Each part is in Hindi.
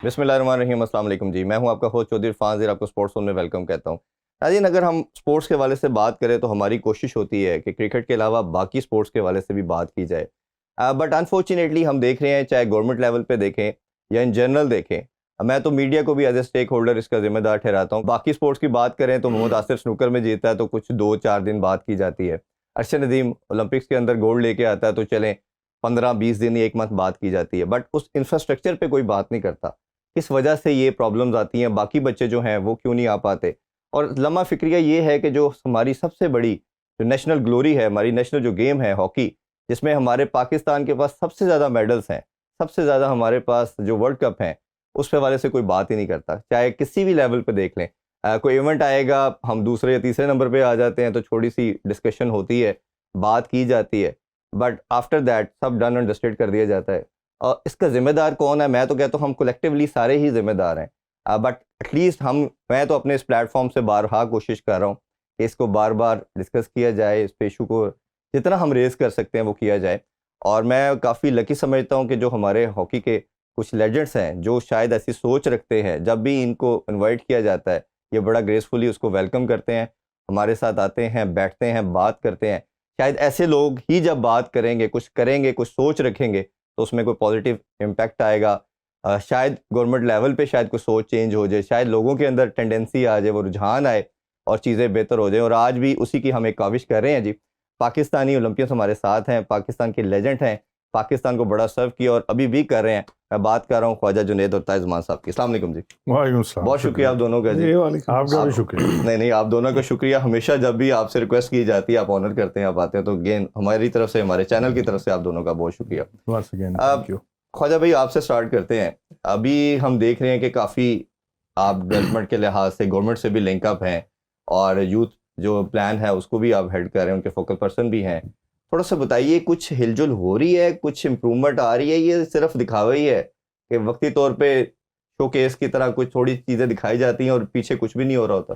बिस्मिल्लाहिर्रहमानिर्रहीम, अस्सलाम वालेकुम जी। मैं हूं आपका होस्ट चौधरी फाजिर, आपको स्पोर्ट्स जोन में वेलकम कहता हूं। नाज़रीन, अगर हम स्पोर्ट्स के हवाले से बात करें तो हमारी कोशिश होती है कि क्रिकेट के अलावा बाकी स्पोर्ट्स के हवाले से भी बात की जाए। बट अनफॉर्चुनेटली हम देख रहे हैं, चाहे गवर्नमेंट लेवल पे देखें या इन जनरल देखें, मैं तो मीडिया को भी एज ए स्टेक होल्डर इसका जिम्मेदार ठहराता हूँ। बाकी स्पोर्ट्स की बात करें तो मोहम्मद आसिफ स्नूकर में जीता है तो कुछ 2-4 दिन बात की जाती है। अरशद नदीम ओलंपिक्स के अंदर गोल्ड लेके आता है तो चलें 15-20 दिन या 1 मंथ बात की जाती है, बट उस इंफ्रास्ट्रक्चर पे कोई बात नहीं करता। किस वजह से ये प्रॉब्लम्स आती हैं, बाकी बच्चे जो हैं वो क्यों नहीं आ पाते? और लम्हा फ़िक्रिया ये है कि जो हमारी सबसे बड़ी जो नेशनल ग्लोरी है, हमारी नेशनल जो गेम है हॉकी, जिसमें हमारे पाकिस्तान के पास सबसे ज़्यादा मेडल्स हैं, सबसे ज़्यादा हमारे पास जो वर्ल्ड कप हैं, उस हवाले से कोई बात ही नहीं करता। चाहे किसी भी लेवल पे देख लें, कोई इवेंट आएगा, हम दूसरे या तीसरे नंबर पे आ जाते हैं तो थोड़ी-सी डिस्कशन होती है, बात की जाती है, बट आफ्टर दैट सब डन एंड डस्टेड कर दिया जाता है। इसका ज़िम्मेदार कौन है? मैं तो कहता हूँ हम कलेक्टिवली सारे ही ज़िम्मेदार हैं। बट एटलीस्ट मैं तो अपने इस प्लेटफॉर्म से बारहा कोशिश कर रहा हूँ कि इसको बार-बार डिस्कस किया जाए, इस इशू को जितना हम रेज़ कर सकते हैं वो किया जाए। और मैं काफ़ी लकी समझता हूँ कि जो हमारे हॉकी के कुछ लेजेंड्स हैं, जो शायद ऐसी सोच रखते हैं, जब भी इनको इनवाइट किया जाता है, ये बड़ा ग्रेसफुली उसको वेलकम करते हैं, हमारे साथ आते हैं, बैठते हैं, बात करते हैं। शायद ऐसे लोग ही जब बात करेंगे, कुछ सोच रखेंगे तो उसमें कोई पॉजिटिव इम्पैक्ट आएगा। शायद गवर्नमेंट लेवल पे शायद कोई सोच चेंज हो जाए, शायद लोगों के अंदर टेंडेंसी आ जाए, वो रुझान आए और चीज़ें बेहतर हो जाएँ। और आज भी उसी की हम एक काविश कर रहे हैं जी। पाकिस्तानी ओलंपियंस हमारे साथ हैं, पाकिस्तान के लेजेंड हैं, पाकिस्तान को बड़ा सर्व किया और अभी भी कर रहे हैं। मैं बात कर रहा हूँ ख्वाजा जुनैद और ताइज़ मान साहब की। अस्सलाम वालेकुम जी। वालेकुम सलाम। बहुत शुक्रिया आप दोनों का जी। आपका भी शुक्रिया। नहीं, आप दोनों का शुक्रिया। हमेशा जब भी आपसे रिक्वेस्ट की जाती है, आप ऑनर करते हैं, आप आते हैं, तो अगेन हमारी तरफ से, हमारे चैनल की तरफ से आप दोनों का बहुत शुक्रिया। Once again, thank you. Khwaja भाई, आपसे स्टार्ट करते हैं। अभी हम देख रहे हैं कि काफ़ी आप डेवलपमेंट के लिहाज से गवर्नमेंट से भी लिंकअप हैं और यूथ जो प्लान है उसको भी आप हेड कर रहे हैं, उनके फोकल पर्सन भी हैं। थोड़ा सा बताइए, कुछ हिलजुल हो रही है, कुछ इम्प्रूवमेंट आ रही है, ये सिर्फ दिखावा ही है कि वक्ती तौर पे शोकेस की तरह कुछ थोड़ी चीज़ें दिखाई जाती हैं और पीछे कुछ भी नहीं हो रहा होता?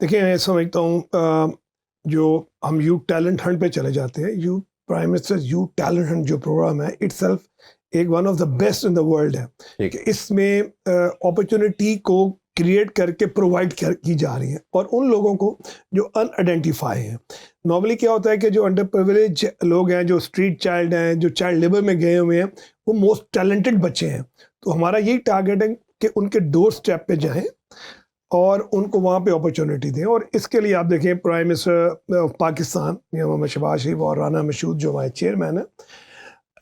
देखिए, मैं समझता हूँ जो हम यूथ टैलेंट हंट पे चले जाते हैं, youth prime minister youth talent Hunt जो प्रोग्राम है इटसेल्फ एक one of the best in the world है ठीक। कि इसमें अपॉर्चुनिटी को क्रिएट करके प्रोवाइड की जा रही है और उन लोगों को जो अनआइडेंटिफाई हैं। नॉर्मली क्या होता है कि जो अंडर प्रिविलेज लोग हैं, जो स्ट्रीट चाइल्ड हैं, जो चाइल्ड लेबर में गए हुए हैं, वो मोस्ट टैलेंटेड बच्चे हैं। तो हमारा यही टारगेट है कि उनके डोर स्टेप पे जाएं और उनको वहाँ पे अपॉर्चुनिटी दें। और इसके लिए आप देखें, prime minister of Pakistan Mohammad Shehbaz Sharif और राना मसूद जो हमारे चेयरमैन हैं,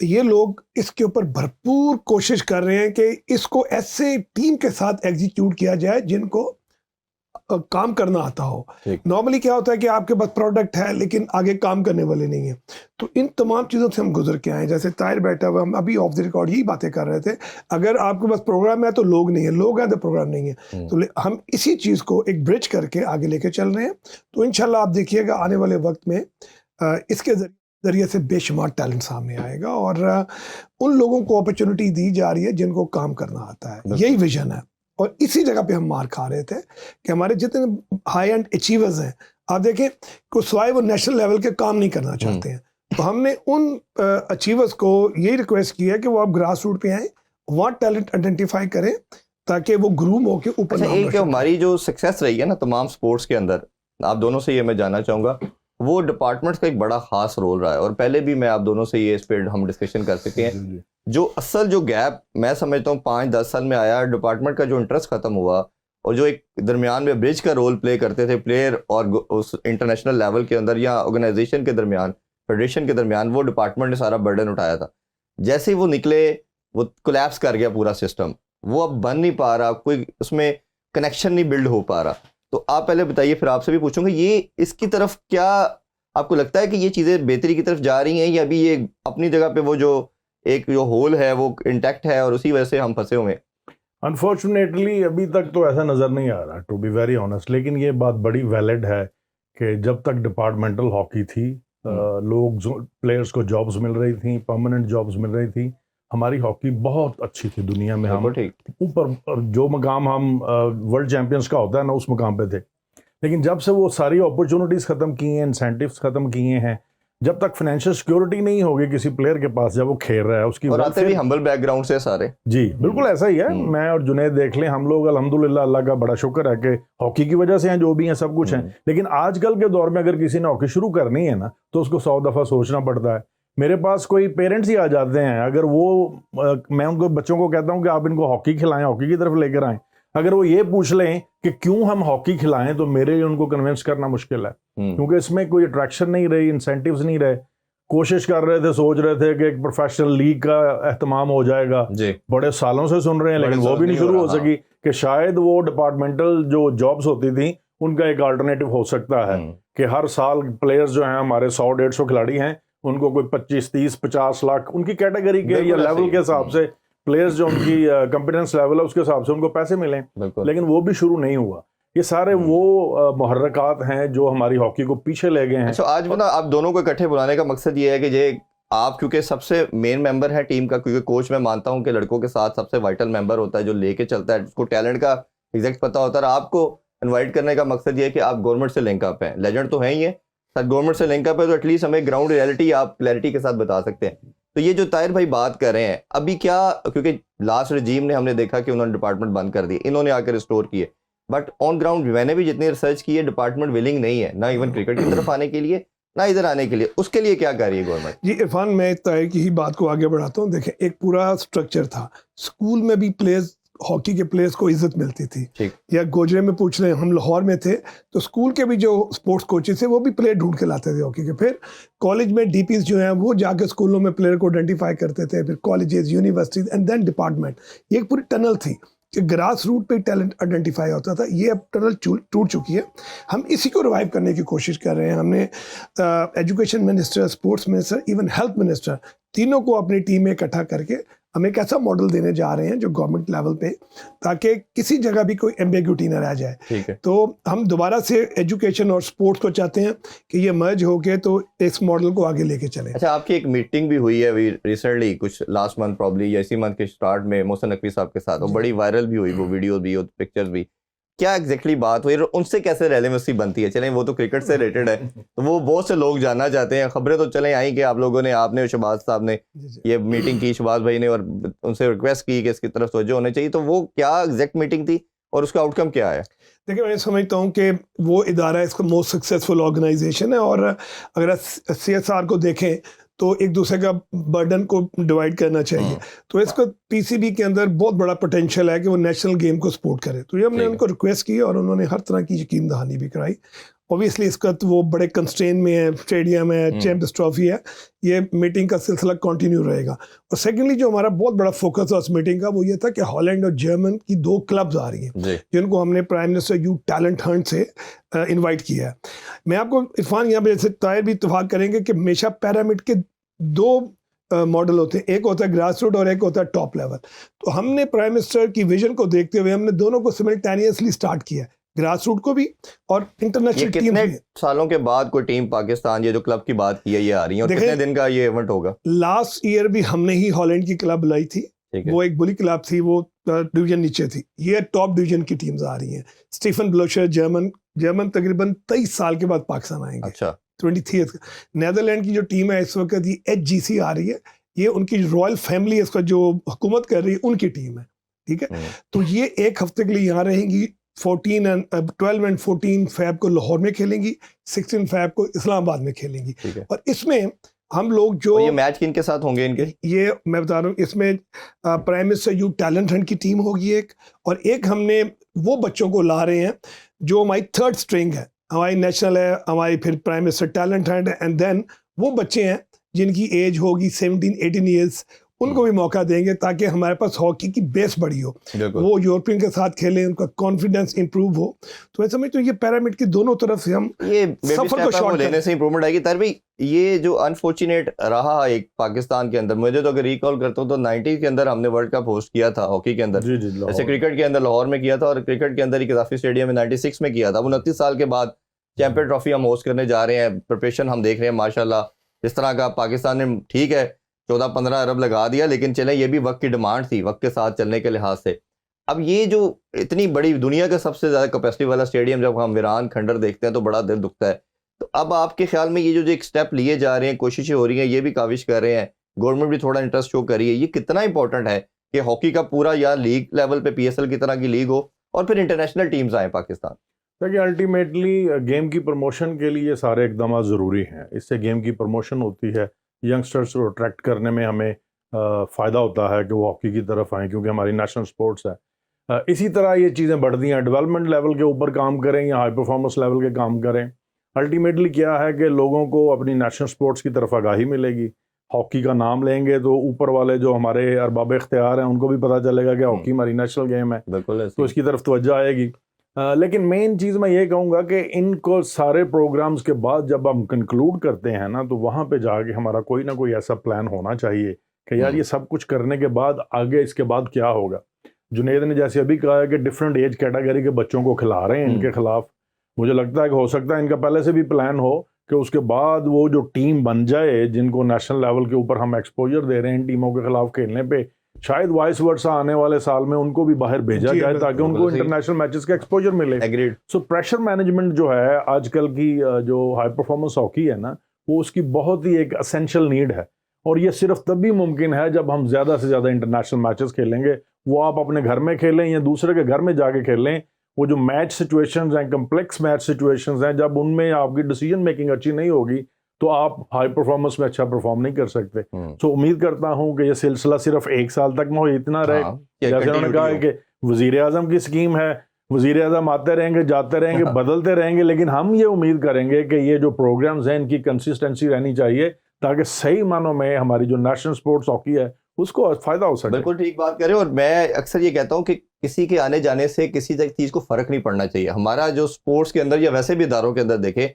ये लोग इसके ऊपर भरपूर कोशिश कर रहे हैं कि इसको ऐसे टीम के साथ एग्जीक्यूट किया जाए जिनको काम करना आता हो। नॉर्मली क्या होता है कि आपके पास प्रोडक्ट है लेकिन आगे काम करने वाले नहीं है। तो इन तमाम चीज़ों से हम गुजर के आए। जैसे ताहिर बैठा हुआ, हम अभी ऑफ द रिकॉर्ड यही बातें कर रहे थे, अगर आपके पास प्रोग्राम है तो लोग नहीं है, लोग हैं तो प्रोग्राम नहीं है। तो हम इसी चीज़ को एक ब्रिज करके आगे लेके चल रहे हैं। तो इंशाल्लाह आप देखिएगा आने वाले वक्त में इसके जरिए से बेशुमार टैलेंट सामने आएगा और उन लोगों को अपॉर्चुनिटी दी जा रही है जिनको काम करना आता है। यही विजन है और इसी जगह पे हम मार खा रहे थे कि हमारे जितने हाई एंड अचीवर्स हैं, आप देखें कि स्वाय वो नेशनल लेवल के काम नहीं करना चाहते हैं। तो हमने उन अचीवर्स को यही रिक्वेस्ट की है कि वो आप ग्रास रूट पे आएँ, वहाँ टैलेंट आइडेंटिफाई करें ताकि वो ग्रूम होकर ऊपर। अच्छा, एक हमारी जो सक्सेस रही है ना तमाम स्पोर्ट्स के अंदर, आप दोनों से ये मैं जानना चाहूँगा, वो डिपार्टमेंट्स का एक बड़ा खास रोल रहा है और पहले भी मैं आप दोनों से ये इस पर हम डिस्कशन कर सके हैं। जो असल जो गैप मैं समझता हूँ 5-10 साल में आया, डिपार्टमेंट का जो इंटरेस्ट खत्म हुआ और जो एक दरमियान में ब्रिज का रोल प्ले करते थे प्लेयर और उस इंटरनेशनल लेवल के अंदर या ऑर्गेनाइजेशन के दरमियान, फेडरेशन के दरमियान, वो डिपार्टमेंट ने सारा बर्डन उठाया था। जैसे ही वो निकले, वो कोलैप्स कर गया पूरा सिस्टम, वो अब बन नहीं पा रहा, कोई उसमें कनेक्शन नहीं बिल्ड हो पा रहा। तो आप पहले बताइए, फिर आपसे भी पूछूंगा, ये इसकी तरफ क्या आपको लगता है कि ये चीज़ें बेहतरी की तरफ जा रही हैं या अभी ये अपनी जगह पे वो जो एक जो होल है वो इंटैक्ट है और उसी वजह से हम फंसे हुए हैं? अनफॉर्चुनेटली अभी तक तो ऐसा नज़र नहीं आ रहा, टू बी वेरी ऑनेस्ट। लेकिन ये बात बड़ी वैलिड है कि जब तक डिपार्टमेंटल हॉकी थी, लोग प्लेयर्स को जॉब्स मिल रही थी, परमानेंट जॉब्स मिल रही थी, हमारी हॉकी बहुत अच्छी थी दुनिया में। हम ऊपर जो मकाम हम वर्ल्ड चैंपियंस का होता है ना, उस मकाम पे थे। लेकिन जब से वो सारी अपॉर्चुनिटीज़ ख़त्म की हैं, इंसेंटिव्स ख़त्म किए हैं, जब तक फाइनेंशियल सिक्योरिटी नहीं होगी किसी प्लेयर के पास जब वो खेल रहा है उसकी और आते भी हम्बल बैकग्राउंड से सारे। जी बिल्कुल ऐसा ही है। मैं और जुनैद देख लें, हम लोग अल्हम्दुलिल्लाह अल्लाह का बड़ा शुक्र है कि हॉकी की वजह से हैं जो भी हैं, सब कुछ है। लेकिन आजकल के दौर में अगर किसी ने हॉकी शुरू करनी है ना तो उसको 100 दफ़ा सोचना पड़ता है। मेरे पास कोई पेरेंट्स ही आ जाते हैं, अगर वो मैं उनको बच्चों को कहता हूँ कि आप इनको हॉकी खिलाएं, हॉकी की तरफ लेकर आएं, अगर वो ये पूछ लें कि क्यों हम हॉकी खिलाएं तो मेरे लिए उनको कन्विंस करना मुश्किल है, क्योंकि इसमें कोई अट्रैक्शन नहीं रही, इंसेंटिव्स नहीं रहे। कोशिश कर रहे थे, सोच रहे थे कि एक प्रोफेशनल लीग का एहतमाम हो जाएगा, बड़े सालों से सुन रहे हैं, लेकिन वो भी नहीं शुरू हो सकी कि शायद वो डिपार्टमेंटल जो जॉब्स होती थी उनका एक अल्टरनेटिव हो सकता है कि हर साल प्लेयर्स जो हैं हमारे 100-150 खिलाड़ी हैं, उनको कोई 25, 30, 50 लाख उनकी कैटेगरी के या लेवल के हिसाब से प्लेयर्स जो उनकी कॉम्पिटेंस लेवल है उसके हिसाब से उनको पैसे मिलें, लेकिन वो भी शुरू नहीं हुआ। ये सारे वो मुहर्रकात हैं जो हमारी हॉकी को पीछे ले गए हैं। अच्छा, आज ना आप दोनों को इकट्ठे बुलाने का मकसद ये है कि ये आप क्योंकि सबसे मेन मेंबर है टीम का, क्योंकि कोच मैं मानता हूं कि लड़कों के साथ सबसे वाइटल मेंबर होता है जो लेके चलता है, उसको टैलेंट का एग्जैक्ट पता होता है। और आपको इन्वाइट करने का मकसद ये है कि आप गवर्नमेंट से लिंक अप हैं, लेजेंड तो है ही है, सर गवर्नमेंट से लिंक अप है, तो एटलीस्ट हमें ग्राउंड रियलिटी आप क्लैरिटी के साथ बता सकते हैं। तो ये जो ताहिर भाई बात कर रहे हैं अभी, क्या क्योंकि लास्ट रजीम ने हमने देखा कि उन्होंने डिपार्टमेंट बंद कर दिए, इन्होंने आकर रिस्टोर किए, बट ऑन ग्राउंड मैंने भी जितनी रिसर्च की है डिपार्टमेंट विलिंग नहीं है, ना इवन क्रिकेट की तरफ आने के लिए, ना इधर आने के लिए। उसके लिए क्या कर रही है गवर्नमेंट? जी इरफान, मैं ताहिर की ही बात को आगे बढ़ाता हूँ। देखें, एक पूरा स्ट्रक्चर था, स्कूल में भी प्लेयर्स, हॉकी के प्लेयर्स को इज्जत मिलती थी, या गोजरे में पूछ रहे हैं, हम लाहौर में थे तो स्कूल के भी जो स्पोर्ट्स कोचेस थे वो भी प्लेयर ढूंढ के लाते थे हॉकी के। फिर कॉलेज में डीपीज जो हैं वो जाके स्कूलों में प्लेयर को आइडेंटिफाई करते थे, फिर colleges, universities and then department. ये एक पूरी टनल थी कि ग्रास रूट पे टैलेंट आइडेंटिफाई होता था। ये अब टनल टूट चुकी है, हम इसी को रिवाइव करने की कोशिश कर रहे हैं। हमने education minister, sports minister, even health minister, तीनों को अपनी टीम में इकट्ठा करके हम एक ऐसा मॉडल देने जा रहे हैं जो गवर्नमेंट लेवल पे, ताकि किसी जगह भी कोई एम्बिग्यूटी न रह जाए। तो हम दोबारा से एजुकेशन और स्पोर्ट्स को चाहते हैं कि ये मर्ज होके तो इस मॉडल को आगे लेके चले। अच्छा, आपकी एक मीटिंग भी हुई है अभी रिसेंटली, कुछ लास्ट मंथ प्रॉब्ली या इसी मंथ के स्टार्ट में, मोहसिन नकवी साहब के साथ, वो बड़ी वायरल भी हुई, वो वीडियो भी और पिक्चर्स भी। क्या एग्जैक्टली बात हुई और उनसे कैसे रेलेवेंसी बनती है? चलें, वो तो क्रिकेट से रिलेटेड है तो वो बहुत से लोग जानना चाहते हैं। खबरें तो चलें आई कि आप लोगों ने, आपने, शहबाज साहब ने ये मीटिंग की, शहबाज भाई ने, और उनसे रिक्वेस्ट की कि इसकी तरफ तवज्जो होनी चाहिए। तो वो क्या एग्जैक्ट मीटिंग थी और उसका आउटकम क्या है? देखिए, मैं समझता हूँ कि वो इदारा इसका मोस्ट सक्सेसफुल ऑर्गेनाइजेशन है, और अगर CSR को देखें तो एक दूसरे का बर्डन को डिवाइड करना चाहिए। तो इसका PCB के अंदर बहुत बड़ा पोटेंशियल है कि वो नेशनल गेम को सपोर्ट करे। तो ये हमने उनको रिक्वेस्ट की और उन्होंने हर तरह की यकीन दहानी भी कराई। ऑब्वियसली इसका तो वो बड़े कंस्ट्रेन में है, स्टेडियम है, चैंपियंस ट्रॉफी है, ये मीटिंग का सिलसिला कंटिन्यू रहेगा। और सेकेंडली जो हमारा बहुत बड़ा फोकस है उस मीटिंग का वो ये था कि हॉलैंड और जर्मन की 2 क्लब्स आ रही हैं जिनको हमने prime minister youth talent Hunt से इनवाइट किया है। मैं आपको इरफान यहाँ पे जैसे ताहिर भी इत्तेफाक करेंगे कि हमेशा पैरामिड के 2 मॉडल होते हैं, एक होता है ग्रास रूट और एक होता है टॉप लेवल। तो हमने प्राइम मिनिस्टर की विजन को देखते हुए हमने दोनों को सिमल्टेनियसली स्टार्ट किया, ग्रास रूट को भी और इंटरनेशनल टीम भी। सालों के बाद कोई टीम पाकिस्तान, ये जो क्लब की बात की है, ये आ रही है, और कितने दिन का ये इवेंट होगा? लास्ट ईयर भी हमने ही हॉलैंड की क्लब लाई थी, वो एक बुली क्लब थी, वो डिवीजन नीचे थी। ये टॉप डिवीजन की टीम्स आ रही हैं। स्टीफन ब्लोशर जर्मन तकरीबन 23 साल के बाद पाकिस्तान आएंगे। अच्छा, 23। नेदरलैंड की जो टीम है इस वक्त, ये HGC आ रही है, ये उनकी रॉयल फैमिली इसका जो हुकूमत कर रही है उनकी टीम है, ठीक है। तो ये एक हफ्ते के लिए यहाँ रहेंगी। 12 and 14 फैब को लाहौर में खेलेंगी, 16 फैब को इस्लामाबाद में खेलेंगी। और इसमें हम लोग जो ये मैच किन के साथ होंगे इनके, ये मैं बता रहा हूँ, इसमें prime minister youth talent Hunt की टीम होगी एक, और एक हमने वो बच्चों को ला रहे हैं जो हमारी 3rd स्ट्रिंग है, हमारी नेशनल है, हमारी फिर प्राइम मिनिस्टर टैलेंट हंट है, एंड देन वो बच्चे हैं जिनकी एज होगी 17-18 ईयर्स, उनको भी मौका देंगे ताकि हमारे पास हॉकी की बेस बड़ी हो, वो यूरोपियन के साथ खेलें, उनका कॉन्फिडेंस इंप्रूव हो। तो मैं समझता हूँ ये पिरामिड की दोनों तरफ से हम ये सफर को शॉर्ट लेने से इंप्रूवमेंट आएगी। तर भाई, ये जो अनफॉर्चुनेट रहा एक पाकिस्तान के अंदर, मुझे तो अगर रिकॉल करता हूँ तो 90 के अंदर हमने वर्ल्ड कप होस्ट किया था हॉकी के अंदर, जैसे क्रिकेट के अंदर लाहौर में किया था, और क्रिकेट के अंदर ही कदाफी स्टेडियम में 96 में किया था। 29 साल के बाद चैंपियन ट्रॉफी हम होस्ट करने जा रहे हैं। प्रिपरेशन हम देख रहे हैं माशाल्लाह, जिस तरह का पाकिस्तान ने, ठीक है 14-15 अरब लगा दिया, लेकिन चले ये भी वक्त की डिमांड थी, वक्त के साथ चलने के लिहाज से। अब ये जो इतनी बड़ी दुनिया का सबसे ज़्यादा कैपेसिटी वाला स्टेडियम जब हम वीरान खंडर देखते हैं तो बड़ा दिल दुखता है। तो अब आपके ख्याल में ये जो एक स्टेप लिए जा रहे हैं, कोशिशें हो रही हैं, ये भी काविश कर रहे हैं, गवर्नमेंट भी थोड़ा इंटरेस्ट शो कर रही है, ये कितना इंपॉर्टेंट है कि हॉकी का पूरा या लीग लेवल पे PSL की तरह की लीग हो और फिर इंटरनेशनल टीम्स आए पाकिस्तान? देखिए अल्टीमेटली गेम की प्रमोशन के लिए सारे इकदाम ज़रूरी हैं। इससे गेम की प्रमोशन होती है, यंगस्टर्स को अट्रैक्ट करने में हमें फ़ायदा होता है कि वो हॉकी की तरफ आएँ, क्योंकि हमारी नेशनल स्पोर्ट्स है। इसी तरह ये चीज़ें बढ़ती हैं, डेवलपमेंट लेवल के ऊपर काम करें या हाई परफॉर्मेंस लेवल के काम करें। अल्टीमेटली क्या है कि लोगों को अपनी नेशनल स्पोर्ट्स की तरफ आगाही मिलेगी। हॉकी का नाम लेंगे तो ऊपर वाले जो हमारे अरबाब इख्तियार हैं उनको भी पता चलेगा कि हॉकी हमारी नेशनल गेम है, बिल्कुल तो इसकी तरफ तवज्जो आएगी। लेकिन मेन चीज़ मैं ये कहूँगा कि इनको सारे प्रोग्राम्स के बाद जब हम कंक्लूड करते हैं ना, तो वहाँ पे जाके हमारा कोई ना कोई ऐसा प्लान होना चाहिए कि यार ये सब कुछ करने के बाद आगे इसके बाद क्या होगा। जुनेद ने जैसे अभी कहा है कि डिफरेंट एज कैटेगरी के बच्चों को खिला रहे हैं इनके खिलाफ, मुझे लगता है कि हो सकता है इनका पहले से भी प्लान हो कि उसके बाद वो जो टीम बन जाए जिनको नेशनल लेवल के ऊपर हम एक्सपोजर दे रहे हैं इन टीमों के खिलाफ खेलने पे, शायद वाइस वर्सा आने वाले साल में उनको भी बाहर भेजा जाए ताकि उनको इंटरनेशनल मैचेस का एक्सपोजर मिले। एग्रीड। सो प्रेशर मैनेजमेंट जो है आजकल की जो हाई परफॉर्मेंस हॉकी है ना, वो उसकी बहुत ही एक असेंशियल नीड है, और ये सिर्फ तभी मुमकिन है जब हम ज़्यादा से ज़्यादा इंटरनेशनल मैचेस खेलेंगे। वो आप अपने घर में खेलें या दूसरे के घर में जाके खेलें, वो जो मैच सिचुएशंस हैं, कम्प्लेक्स मैच सिचुएशंस हैं, जब उनमें आपकी डिसीजन मेकिंग अच्छी नहीं होगी तो आप हाई परफॉर्मेंस में अच्छा परफॉर्म नहीं कर सकते। तो उम्मीद करता हूँ कि ये सिलसिला सिर्फ 1 साल तक में हो, इतना रहे। जैसे उन्होंने कहा कि वज़ीर आज़म की स्कीम है, वज़ीर आज़म आते रहेंगे, जाते रहेंगे, बदलते रहेंगे, लेकिन हम ये उम्मीद करेंगे कि ये जो प्रोग्राम्स हैं इनकी कंसिस्टेंसी रहनी चाहिए ताकि सही मानों में हमारी जो नेशनल स्पोर्ट्स हॉकी है उसको फ़ायदा हो सके। बिल्कुल ठीक बात करें, और मैं अक्सर ये कहता हूँ कि किसी के आने जाने से किसी चीज़ को फ़र्क नहीं पड़ना चाहिए। हमारा जो स्पोर्ट्स के अंदर या वैसे भी इदारों के अंदर देखें,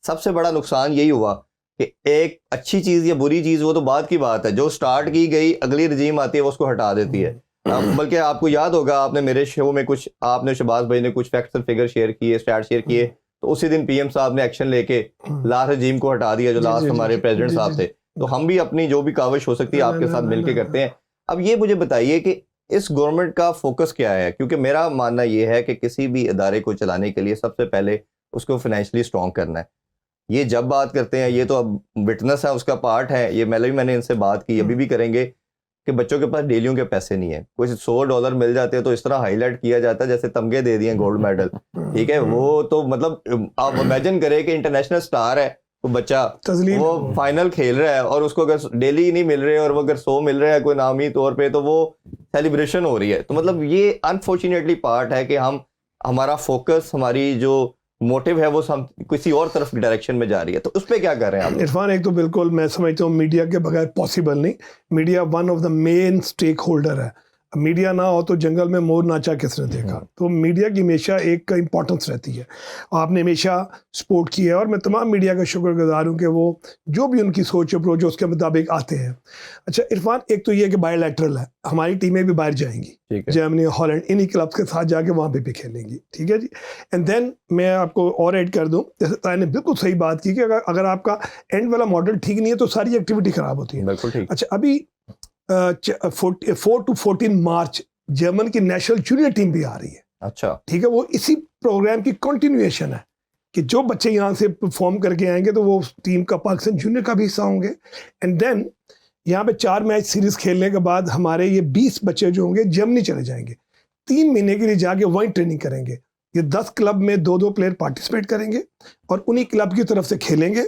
सबसे बड़ा नुकसान यही हुआ कि एक अच्छी चीज़ या बुरी चीज़ वो तो बात की बात है, जो स्टार्ट की गई अगली रजीम आती है वो उसको हटा देती है। बल्कि आपको याद होगा, आपने मेरे शो में कुछ, आपने शहबाज भाई ने कुछ फैक्ट्स और फिगर शेयर किए, स्टैट शेयर किए, तो उसी दिन PM साहब ने एक्शन लेके लास्ट रजीम को हटा दिया, जो लास्ट हमारे प्रेसिडेंट साहब थे। तो हम भी अपनी जो भी काविश हो सकती है आपके साथ मिलके करते हैं। अब ये मुझे बताइए कि इस गवर्नमेंट का फोकस क्या है, क्योंकि मेरा मानना ये है कि किसी भी इदारे को चलाने के लिए सबसे पहले उसको फाइनेंशियली स्ट्रॉन्ग करना है। ये जब बात करते हैं, ये तो अब विटनेस है, उसका पार्ट है, ये मैंने इनसे बात की, अभी भी करेंगे कि बच्चों के पास डेलियों के पैसे नहीं है। कुछ $100 मिल जाते हैं तो इस तरह हाईलाइट किया जाता है जैसे तमगे दे दिए गोल्ड मेडल, ठीक है। वो तो मतलब आप इमेजिन करें कि इंटरनेशनल स्टार है वो बच्चा, वो फाइनल खेल रहा है और उसको अगर डेली नहीं मिल रहे और वो अगर 100 मिल रहा है कोई नामी तौर पे, तो वो सेलिब्रेशन हो रही है। तो मतलब ये अनफॉर्चुनेटली पार्ट है कि हमारा फोकस, हमारी जो मोटिव है वो हम किसी और तरफ डायरेक्शन में जा रही है। तो उस पर क्या कर रहे हैं आप? इरफान, एक तो बिल्कुल मैं समझता हूँ मीडिया के बगैर पॉसिबल नहीं। Media one of the main stakeholder है। मीडिया ना हो तो जंगल में मोर नाचा किसने देखा। तो मीडिया की हमेशा एक इंपॉर्टेंस रहती है। आपने हमेशा सपोर्ट किया है और मैं तमाम मीडिया का शुक्रगुजार हूँ कि वो जो भी उनकी सोच अप्रोच उसके मुताबिक आते हैं। अच्छा इरफान, एक तो ये कि बायोलैटरल है, हमारी टीमें भी बाहर जाएंगी, जर्मनी, हॉलैंड, इन्हीं क्लब्स के साथ जाके वहाँ पे भी खेलेंगी, ठीक है जी। एंड देन मैं आपको और ऐड कर दूँ, जैसे ताया ने बिल्कुल सही बात की कि अगर आपका एंड वाला मॉडल ठीक नहीं है तो सारी एक्टिविटी ख़राब होती है। बिल्कुल ठीक। अच्छा, अभी 4 to 14 मार्च जर्मन की नेशनल जूनियर टीम भी आ रही है। अच्छा, ठीक है, वो इसी प्रोग्राम की कंटिन्यूएशन है कि जो बच्चे यहाँ से परफॉर्म करके आएंगे तो वो टीम का पाकिस्तान जूनियर का भी हिस्सा होंगे। एंड देन यहाँ पे 4 मैच सीरीज खेलने के बाद हमारे ये 20 बच्चे जो होंगे जर्मनी चले जाएंगे, 3 महीने के लिए जाके वहीं ट्रेनिंग करेंगे। ये 10 क्लब में 2-2 प्लेयर पार्टिसिपेट करेंगे और उन्हीं क्लब की तरफ से खेलेंगे।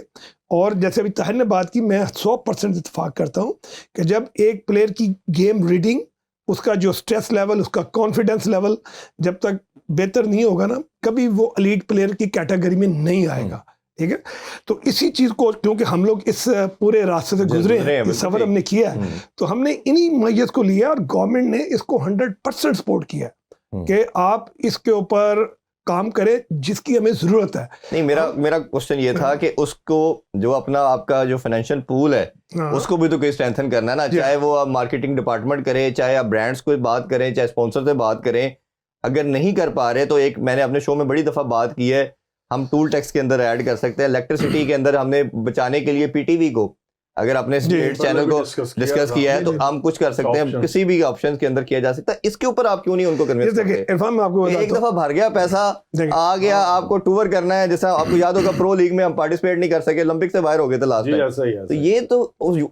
और जैसे अभी ताहिर ने बात की, मैं 100% इत्तेफाक करता हूँ कि जब एक प्लेयर की गेम रीडिंग, उसका जो स्ट्रेस लेवल, उसका कॉन्फिडेंस लेवल जब तक बेहतर नहीं होगा ना, कभी वो एलीट प्लेयर की कैटेगरी में नहीं आएगा, ठीक है। तो इसी चीज़ को, क्योंकि हम लोग इस पूरे रास्ते से गुजरे हैं, ये सफ़र हमने किया है, तो हमने इन्हीं मैयत को लिया और गवर्नमेंट ने इसको 100% सपोर्ट किया कि आप इसके ऊपर काम करें जिसकी हमें ज़रूरत है। नहीं, मेरा क्वेश्चन ये था कि उसको जो अपना आपका जो फाइनेंशियल पूल है उसको भी तो कोई स्ट्रेंथन करना है ना, चाहे वो आप मार्केटिंग डिपार्टमेंट करें, चाहे आप ब्रांड्स को बात करें, चाहे स्पॉन्सर से बात करें। अगर नहीं कर पा रहे तो एक मैंने अपने शो में बड़ी दफ़ा बात की है, हम टूल टैक्स के अंदर ऐड कर सकते हैं। इलेक्ट्रिसिटी के अंदर हमने बचाने के लिए PTV को अगर आपने स्टेट चैनल को डिस्कस किया है तो हम कुछ कर सकते हैं, किसी भी ऑप्शन के अंदर किया जा सकता है। इसके ऊपर आप क्यों नहीं उनको कन्विंस करते? इरफान, मैं आपको एक दफा भर गया पैसा, आ गया, आपको टूर करना है, जैसा आपको याद होगा प्रो लीग में हम पार्टिसिपेट नहीं कर सके, ओलंपिक से बाहर हो गए थे लास्ट टाइम। तो ये तो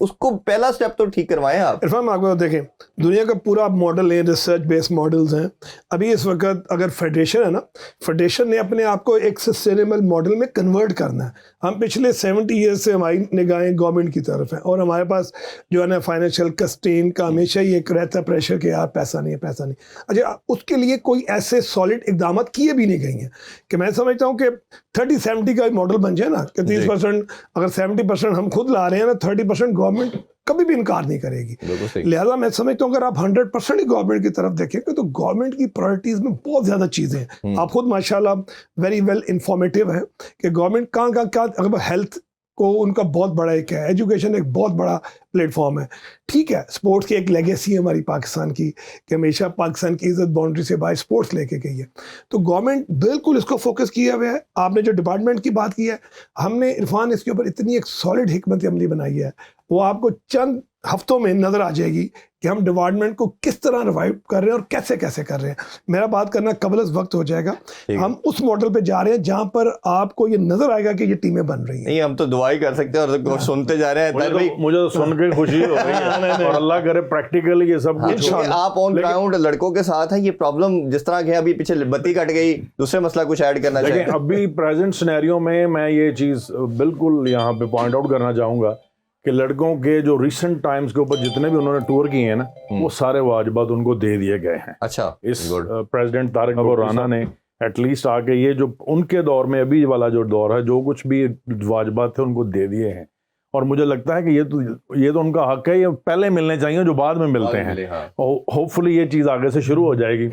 उसको पहला स्टेप तो ठीक करवाएं आप। इरफान, मैं आपको देखें, दुनिया का पूरा मॉडल है, रिसर्च बेस्ड मॉडल्स हैं। अभी इस वक्त अगर फेडरेशन है ना, फेडरेशन ने अपने आप को एक सस्टेनेबल मॉडल में कन्वर्ट करना है। हम पिछले 70 ईयर्स से हमारी निगाहें गवर्नमेंट की तरफ है, और हमारे पास जो है ना फाइनेंशियल कंस्ट्रेन का हमेशा ही एक रहता है प्रेशर कि यार पैसा नहीं है, पैसा नहीं। अच्छा, उसके लिए कोई ऐसे सॉलिड इकदाम किए भी नहीं गए हैं कि मैं समझता हूँ कि 30-70 का मॉडल बन जाए ना, कि 30% अगर 70% हम खुद ला रहे हैं ना, 30% गवर्नमेंट कभी भी इनकार नहीं करेगी। लिहाजा मैं समझता हूँ अगर आप 100% ही गवर्नमेंट की तरफ देखेंगे तो गवर्नमेंट की प्रायोरिटीज में बहुत ज़्यादा चीज़ें हैं। आप खुद माशाल्लाह वेरी वेल इंफॉर्मेटिव है कि गवर्नमेंट कहाँ क्या, अगर हेल्थ को उनका बहुत बड़ा एक है, एजुकेशन एक बहुत बड़ा प्लेटफॉर्म है। ठीक है, स्पोर्ट्स की एक लेगेसी है हमारी पाकिस्तान की कि हमेशा पाकिस्तान की इज्जत बाउंड्री से बाहर स्पोर्ट्स लेके गई है, तो गवर्नमेंट बिल्कुल इसको फोकस किया हुआ है। आपने जो डिपार्टमेंट की बात की है, हमने इरफान इसके ऊपर इतनी एक सॉलिड हिकमत अमली बनाई है, वो आपको चंद हफ्तों में नजर आ जाएगी कि हम डिपार्टमेंट को किस तरह रिवाइव कर रहे हैं और कैसे कैसे कर रहे हैं। मेरा बात करना कबल वक्त हो जाएगा, हम उस मॉडल पे जा रहे हैं जहां पर आपको ये नजर आएगा कि ये टीमें बन रही हैं। नहीं, हम तो दुआ ही कर सकते हैं और सुनते जा रहे हैं। मुझे तो सुन के खुशी हो रही है और अल्लाह करे प्रैक्टिकली ये सब कुछ आप ऑन ग्राउंड लड़कों के साथ हैं। ये प्रॉब्लम जिस तरह के अभी पीछे बत्ती कट गई, दूसरे मसला कुछ ऐड करना चाहिए। अभी प्रेजेंट सिनेरियो में मैं ये चीज बिल्कुल यहाँ पे पॉइंट आउट करना चाहूंगा कि लड़कों के जो रिसेंट टाइम्स के ऊपर जितने भी उन्होंने टूर किए हैं ना, वो सारे वाजिबात उनको दे दिए गए हैं। अच्छा, इस प्रेसिडेंट तारिक राना ने एटलीस्ट आके ये जो उनके दौर में अभी वाला जो दौर है, जो कुछ भी वाजिबात थे उनको दे दिए हैं। और मुझे लगता है कि ये तो उनका हक है, ये पहले मिलने चाहिए जो बाद में मिलते हैं। होपफुली ये चीज़ आगे से शुरू हो जाएगी।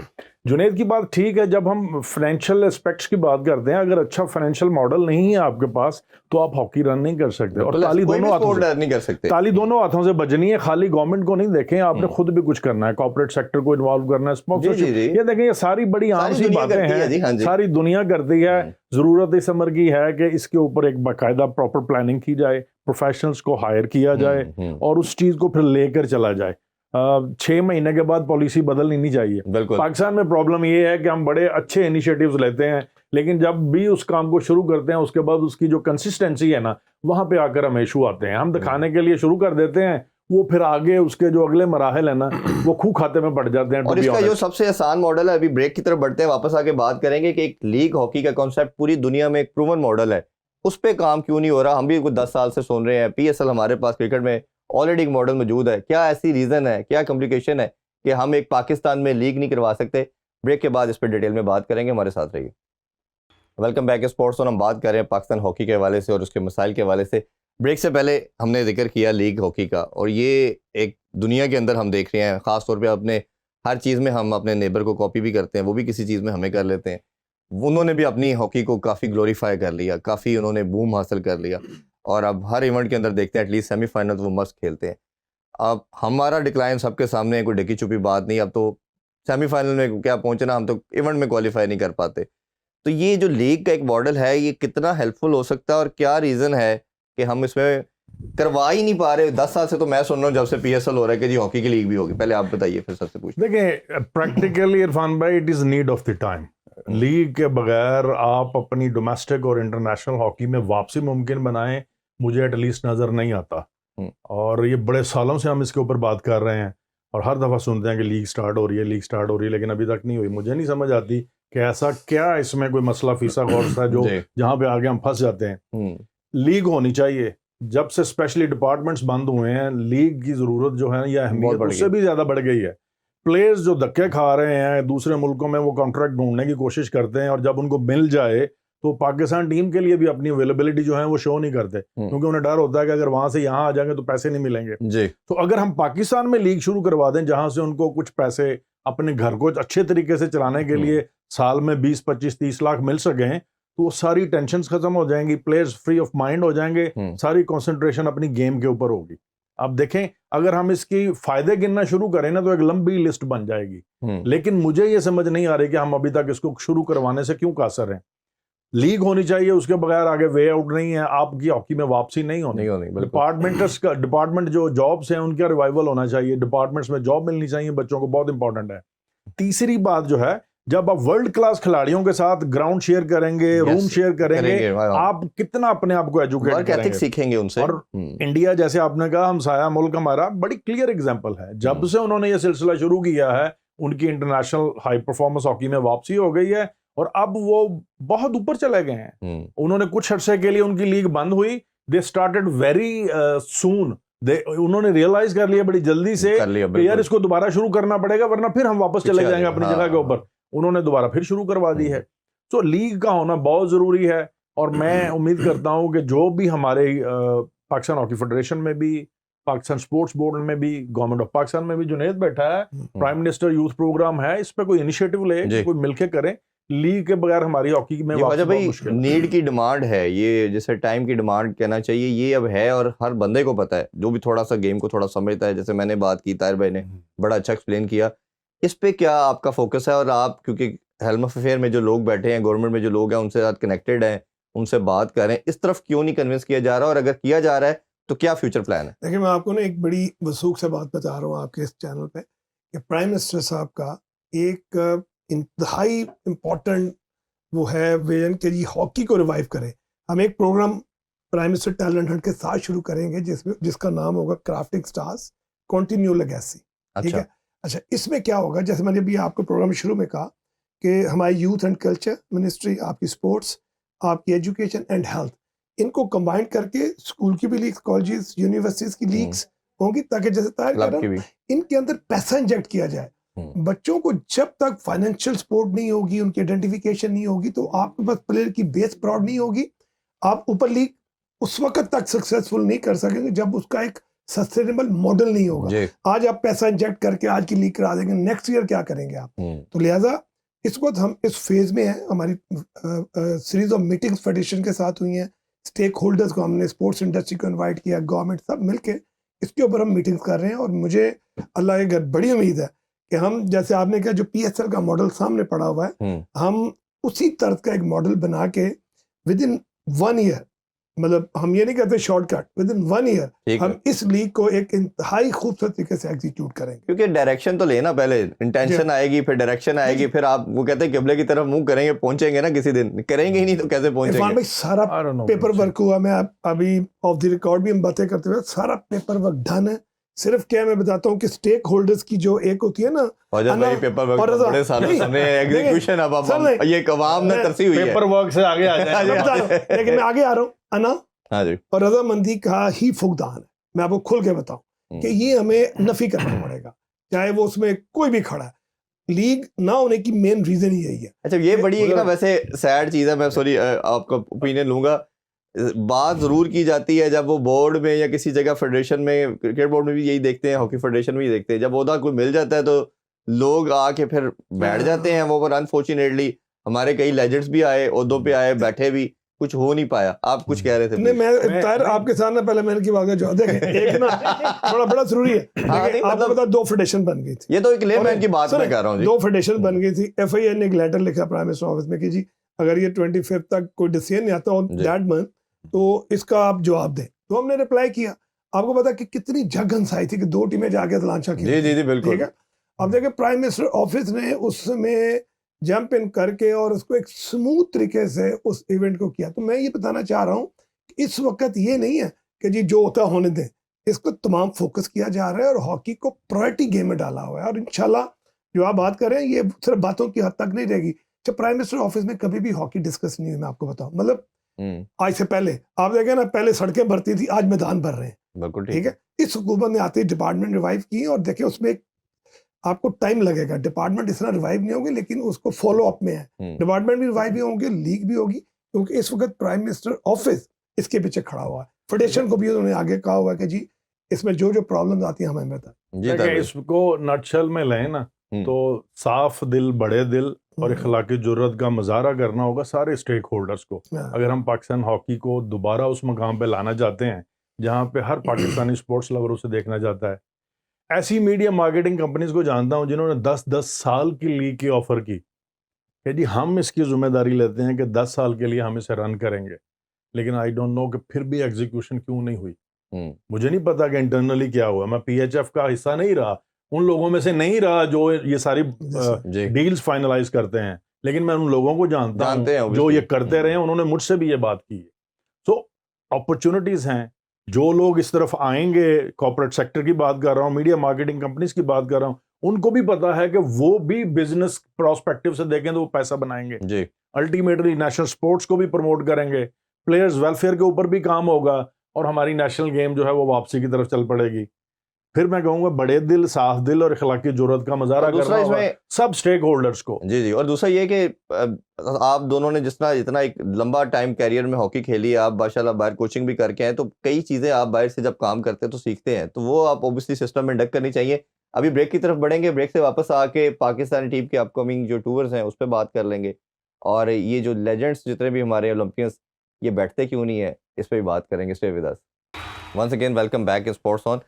जुनेद की बात ठीक है, जब हम फाइनेंशियल एस्पेक्ट्स की बात करते हैं, अगर अच्छा फाइनेंशियल मॉडल नहीं है आपके पास तो आप हॉकी रन नहीं कर सकते। और ताली दोनों हाथों से नहीं कर सकते, ताली दोनों हाथों से बजनी है। खाली गवर्नमेंट को नहीं देखें, आपने खुद भी कुछ करना है, कॉर्पोरेट सेक्टर को इन्वॉल्व करना है, स्पॉन्सरशिप, ये देखें, ये सारी बड़ी आम सी बातें हैं, सारी दुनिया करती है। जरूरत इस उम्र की है कि इसके ऊपर एक बाकायदा प्रॉपर प्लानिंग की जाए, प्रोफेशनल्स को हायर किया जाए और उस चीज को फिर लेकर चला जाए। 6 महीने के बाद पॉलिसी बदलनी नहीं चाहिए। पाकिस्तान में प्रॉब्लम ये है कि हम बड़े अच्छे इनिशिएटिव्स लेते हैं, लेकिन जब भी उस काम को शुरू करते हैं उसके बाद उसकी जो कंसिस्टेंसी है ना, वहां पे आकर हमें इशू आते हैं। हम दिखाने के लिए शुरू कर देते हैं, वो फिर आगे उसके जो अगले मराहल है ना, वो खूह खाते में पड़ जाते हैं। और इसका जो सबसे आसान मॉडल है, अभी ब्रेक की तरफ बढ़ते हैं, वापस आके बात करेंगे कि एक लीग हॉकी का कॉन्सेप्ट पूरी दुनिया में एक प्रूवन मॉडल है, उस पर काम क्यों नहीं हो रहा। हम भी कुछ 10 साल से सुन रहे हैं, PSL हमारे पास क्रिकेट में ऑलरेडी एक मॉडल मौजूद है। क्या ऐसी रीज़न है, क्या कॉम्प्लिकेशन है कि हम एक पाकिस्तान में लीग नहीं करवा सकते? ब्रेक के बाद इस पर डिटेल में बात करेंगे, हमारे साथ रहिए। वेलकम बैक स्पोर्ट्स, और हम बात कर रहे हैं पाकिस्तान हॉकी के हवाले से और उसके मसाइल के हवाले से। ब्रेक से पहले हमने जिक्र किया लीग हॉकी का, और ये एक दुनिया के अंदर हम देख रहे हैं, ख़ास तौर पे अपने हर चीज़ में हम अपने नेबर को कॉपी भी करते हैं, वो भी किसी चीज़ में हमें कर लेते हैं। उन्होंने भी अपनी हॉकी को काफ़ी ग्लोरीफाई कर लिया, काफ़ी उन्होंने बूम हासिल कर लिया, और अब हर इवेंट के अंदर देखते हैं एटलीस्ट सेमीफाइनल वो मस्त खेलते हैं। अब हमारा डिक्लाइन सबके सामने है, कोई ढकी छुपी बात नहीं। अब तो सेमीफाइनल में क्या पहुंचना, हम तो इवेंट में क्वालिफाई नहीं कर पाते। तो ये जो लीग का एक मॉडल है, ये कितना हेल्पफुल हो सकता है और क्या रीज़न है कि हम इसमें करवा ही नहीं पा रहे? 10 साल से तो मैं सुन रहा हूँ जब से PSL हो रहा है कि जी हॉकी की लीग भी होगी। पहले आप बताइए, फिर सबसे पूछते। देखिए, प्रैक्टिकली इरफान भाई, it is need of the time. League के बगैर आप अपनी डोमेस्टिक और इंटरनेशनल हॉकी में वापसी मुमकिन बनाएं, मुझे एटलीस्ट नज़र नहीं आता। और ये बड़े सालों से हम इसके ऊपर बात कर रहे हैं और हर दफ़ा सुनते हैं कि लीग स्टार्ट हो रही है, लीग स्टार्ट हो रही है, लेकिन अभी तक नहीं हुई। मुझे नहीं समझ आती कि ऐसा क्या इसमें कोई मसला फीसा गौर है जो जहाँ पे आगे हम फंस जाते हैं। लीग होनी चाहिए। जब से स्पेशली डिपार्टमेंट्स बंद हुए हैं, लीग की ज़रूरत जो है या अहमियत उससे भी ज़्यादा बढ़ गई है। प्लेयर्स जो धक्के खा रहे हैं दूसरे मुल्कों में, वो कॉन्ट्रैक्ट ढूंढने की कोशिश करते हैं, और जब उनको मिल जाए तो पाकिस्तान टीम के लिए भी अपनी अवेलेबिलिटी जो है वो शो नहीं करते, क्योंकि उन्हें डर होता है कि अगर वहां से यहाँ आ जाएंगे तो पैसे नहीं मिलेंगे जी। तो अगर हम पाकिस्तान में लीग शुरू करवा दें, जहां से उनको कुछ पैसे अपने घर को अच्छे तरीके से चलाने के लिए साल में 20, 25, 30 लाख मिल सकें, तो वो सारी टेंशन खत्म हो जाएंगी, प्लेयर्स फ्री ऑफ माइंड हो जाएंगे, सारी कॉन्सेंट्रेशन अपनी गेम के ऊपर होगी। अब देखें, अगर हम इसकी फायदे गिनना शुरू करें ना, तो एक लंबी लिस्ट बन जाएगी। लेकिन मुझे ये समझ नहीं आ रही कि हम अभी तक इसको शुरू करवाने से क्यों कासर हैं। लीग होनी चाहिए, उसके बगैर आगे वे आउट नहीं है, आपकी हॉकी में वापसी नहीं होनी। नहीं होनी, बिल्कुल। डिपार्टमेंट जो जॉब्स हैं उनका रिवाइवल होना चाहिए, डिपार्टमेंट्स में जॉब मिलनी चाहिए बच्चों को, बहुत इंपॉर्टेंट है। तीसरी बात जो है, जब आप वर्ल्ड क्लास खिलाड़ियों के साथ ग्राउंड शेयर करेंगे, रूम शेयर करेंगे, आप कितना अपने आप को एजुकेट वर्क एथिक सीखेंगे उनसे। और इंडिया जैसे आपने कहा हमसाया मुल्क हमारा बड़ी क्लियर एग्जांपल है, जब से उन्होंने ये सिलसिला शुरू किया है उनकी इंटरनेशनल हाई परफॉर्मेंस हॉकी में वापसी हो गई है और अब वो बहुत ऊपर चले गए हैं। उन्होंने कुछ अर्से के लिए उनकी लीग बंद हुई, दे स्टार्टेड वेरी सून, उन्होंने रियलाइज कर लिया बड़ी जल्दी से कि यार इसको दोबारा शुरू करना पड़ेगा वरना फिर हम वापस चले जाएंगे अपनी जगह के ऊपर। उन्होंने दोबारा फिर शुरू करवा दी है। तो लीग का होना बहुत जरूरी है और मैं उम्मीद करता हूं कि जो भी हमारे पाकिस्तान हॉकी फेडरेशन में भी, पाकिस्तान स्पोर्ट्स बोर्ड में भी, गवर्नमेंट ऑफ पाकिस्तान में भी जुनेद बैठा है, प्राइम मिनिस्टर यूथ प्रोग्राम है, इस पे कोई इनिशिएटिव ले, कोई मिलके करें। लीग के बगैर हमारी हॉकी में वजह भाई नीड की डिमांड है, ये जैसे टाइम की डिमांड कहना चाहिए, ये अब है और हर बंदे को पता है जो भी थोड़ा सा गेम को थोड़ा समझता है। जैसे मैंने बात की, ताहिर भाई ने बड़ा अच्छा एक्सप्लेन किया। इस पे क्या आपका फोकस है? और आप क्योंकि हेल्म ऑफ अफेयर में जो लोग बैठे हैं, गवर्नमेंट में जो लोग हैं उनसे साथ कनेक्टेड हैं, उनसे बात कर रहे हैं, इस तरफ क्यों नहीं कन्विंस किया जा रहा और अगर किया जा रहा है तो क्या फ्यूचर प्लान है? देखिए, मैं आपको ना एक बड़ी वसूख से बात बता रहा हूँ आपके इस चैनल पे कि प्राइम मिनिस्टर साहब का एक इंतहाई इम्पोर्टेंट वो है विजन के जी हॉकी को रिवाइव करें। हम एक program prime minister talent hunt के साथ शुरू करेंगे जिसका नाम होगा क्राफ्टिंग स्टार्स कंटिन्यू लेगेसी। ठीक है? अच्छा, इसमें क्या होगा, जैसे मैंने अभी आपको प्रोग्राम शुरू में कहा कि हमारी यूथ एंड कल्चर मिनिस्ट्री, आपकी स्पोर्ट्स, आपकी एजुकेशन एंड हेल्थ, इनको कंबाइन करके स्कूल की भी लीग्स, कॉलेजेस, यूनिवर्सिटीज की लीग्स होंगी ताकि जैसे तार कर रहा हूं इनके अंदर पैसा इंजेक्ट किया जाए। बच्चों को जब तक फाइनेंशियल सपोर्ट नहीं होगी, उनकी आइडेंटिफिकेशन नहीं होगी, तो आपके पास प्लेयर की बेस प्रॉड नहीं होगी। आप ऊपर लीग उस वक्त तक सक्सेसफुल नहीं कर सकेंगे जब उसका एक सस्टेनेबल मॉडल नहीं होगा। आज आप पैसा इंजेक्ट करके आज की लीग करा देंगे, नेक्स्ट ईयर क्या करेंगे आप? तो लिहाजा इस वक्त हम इस फेज में हैं। हमारी सीरीज ऑफ मीटिंग्स फेडरेशन के साथ हुई हैं, स्टेक होल्डर्स को हमने, स्पोर्ट्स इंडस्ट्री को इनवाइट किया, गवर्नमेंट, सब मिलके इसके ऊपर हम मीटिंग्स कर रहे हैं। और मुझे अल्लाह के घर बड़ी उम्मीद है कि हम, जैसे आपने कहा जो PSL का मॉडल सामने पड़ा हुआ है, हम उसी तरह का एक मॉडल बना के विद इन 1 ईयर, मतलब हम ये नहीं कहते शॉर्टकट, विद इन 1 ईयर हम इस लीग को एक इंतहाई खूबसूरत तरीके से एग्जीक्यूट करेंगे। क्योंकि डायरेक्शन तो लेना, पहले इंटेंशन आएगी, फिर डायरेक्शन आएगी, फिर आप वो कहते हैं किबले की तरफ मुंह करेंगे, पहुंचेंगे ना किसी दिन। करेंगे ही नहीं तो कैसे पहुंचेंगे? भाई सारा पेपर वर्क हुआ, मैं अभी ऑफ द रिकॉर्ड भी हम बातें करते हुए सारा पेपर वर्क डन है। सिर्फ क्या मैं बताता हूँ कि स्टेक होल्डर्स की जो एक होती है ना, पेपर वर्क बड़े सालों से एग्जीक्यूशन, अब ये कवाम ने तरसी हुई है, पेपर वर्क से आगे आ जाए। लेकिन मैं आगे आ रहा हूँ, अना हाँ जी, और रजामंदी का ही फुकदान है। मैं आपको खुल के बताऊं कि ये हमें नफी करना पड़ेगा, चाहे वो उसमें कोई भी खड़ा है। लीग ना होने की मेन रीजन ही यही है। अच्छा, ये बड़ी एक ना वैसे सैड चीज है, मैं सॉरी आपका ओपिनियन लूंगा। बात जरूर की जाती है जब वो बोर्ड में या किसी जगह फेडरेशन में, क्रिकेट बोर्ड में भी यही देखते हैं, हॉकी फेडरेशन में भी देखते हैं, जब ओहदा कोई मिल जाता है तो लोग आके फिर बैठ जाते हैं वो पर। अनफॉर्चुनेटली हमारे कई लेजेंड्स भी आए, ओहदों पे आए, बैठे भी, कुछ हो नहीं पाया। आप कुछ कह रहे थे? नहीं, मैं ताहिर आपके सामने पहले मैंने की बात का जवाब देखें, एक ना थोड़ा बड़ा जरूरी है। आपको पता 2 फेडरेशन बन गई थी, ये तो एक लेमैन की बात मैं कर रहा हूँ। 2 फेडरेशन बन गई थी। FIA ने एक लेटर लिखा प्राइम मिनिस्टर ऑफिस में कि जी अगर ये 25 तक कोई डिसीजन नहीं आता दैट मंथ तो इसका आप जवाब दें। तो हमने रिप्लाई किया। आपको पता कि कितनी झगंस आई थी कि 2 टीमें जाके तलाशा की। जी जी जी बिल्कुल। ठीक है, अब देखिए प्राइम मिनिस्टर ऑफिस ने उसमें जंप इन करके और उसको एक स्मूथ तरीके से उस इवेंट को किया। तो मैं ये बताना चाह रहा हूँ कि इस वक्त ये नहीं है कि जी जो होता होने दें, इसको तमाम फोकस किया जा रहा है और हॉकी को प्रायोरिटी गेम में डाला हुआ है। और इंशाल्लाह जो आप बात कर रहे हैं ये सिर्फ बातों की हद तक नहीं रहेगी। जब प्राइम मिनिस्टर ऑफिस में कभी भी हॉकी डिस्कस नहीं हुई, मैं आपको बताऊं, मतलब आज से पहले आप देखें ना, पहले सड़कें भरती थी, आज मैदान भर रहे हैं। बिल्कुल ठीक है, इस हुकूमत ने आते ही डिपार्टमेंट रिवाइव की और देखें उसमें आपको टाइम लगेगा, डिपार्टमेंट इस तरह रिवाइव नहीं होगी, लेकिन उसको फॉलो अप में है। डिपार्टमेंट भी रिवाइव भी होंगे, लीग भी होगी, क्योंकि इस वक्त प्राइम मिनिस्टर ऑफिस इसके पीछे खड़ा हुआ है। फेडरेशन को भी उन्होंने आगे कहा हुआ है कि जी इसमें जो जो प्रॉब्लम्स आती हैं हमें बताएं। इसको नटशल में लें ना तो साफ दिल, बड़े दिल और इखलाकी जुर्रत का मुजाहरा करना होगा सारे स्टेक होल्डर्स को। अगर हम पाकिस्तान हॉकी को दोबारा उस मकाम पे लाना चाहते हैं जहां पे हर पाकिस्तानी स्पोर्ट्स लवर उसे देखना चाहता है। ऐसी मीडिया मार्केटिंग कंपनीज को जानता हूं जिन्होंने 10-10 साल की लीग की ऑफर की, कि जी हम इसकी जिम्मेदारी लेते हैं कि 10 साल के लिए हम इसे रन करेंगे, लेकिन आई डोंट नो कि फिर भी एग्जीक्यूशन क्यों नहीं हुई। मुझे नहीं पता कि इंटरनली क्या हुआ, मैं पीएचएफ का हिस्सा नहीं रहा, उन लोगों में से नहीं रहा जो ये सारी जी डील्स फाइनलाइज करते हैं, लेकिन मैं उन लोगों को जानता जानते हैं हूं जो ये obviously। करते रहे हैं, उन्होंने मुझसे भी ये बात की है। सो अपॉर्चुनिटीज हैं, जो लोग इस तरफ आएंगे, कॉर्पोरेट सेक्टर की बात कर रहा हूँ, मीडिया मार्केटिंग कंपनीज की बात कर रहा हूँ, उनको भी पता है कि वो भी बिजनेस प्रोस्पेक्टिव से देखें तो वो पैसा बनाएंगे, जी अल्टीमेटली नेशनल स्पोर्ट्स को भी प्रमोट करेंगे, प्लेयर्स वेलफेयर के ऊपर भी काम होगा, और हमारी नेशनल गेम जो है वो वापसी की तरफ चल पड़ेगी। फिर मैं कहूंगा बड़े दिल, साफ दिल और इखलाकी जुर्रत का मुजाहरा और दूसरा करना होगा इसमें सब स्टेक होल्डर्स को। जी जी और दूसरा ये कि आप दोनों ने जितना इतना एक लंबा टाइम कैरियर में हॉकी खेली है, आप माशाल्लाह बाहर कोचिंग भी करके हैं, तो कई चीज़ें आप बाहर से जब काम करते हैं तो सीखते हैं, तो वो आप ओबियसली सिस्टम में इंडक्ट करनी चाहिए। अभी ब्रेक की तरफ बढ़ेंगे, ब्रेक से वापस आके पाकिस्तानी टीम के अपकमिंग जो टूर्स हैं उस पर बात कर लेंगे, और ये जो लेजेंड्स जितने भी हमारे ओलंपियंस ये बैठते क्यों नहीं है इस पर भी बात करेंगे। Stay with us. Once again welcome back in sports on.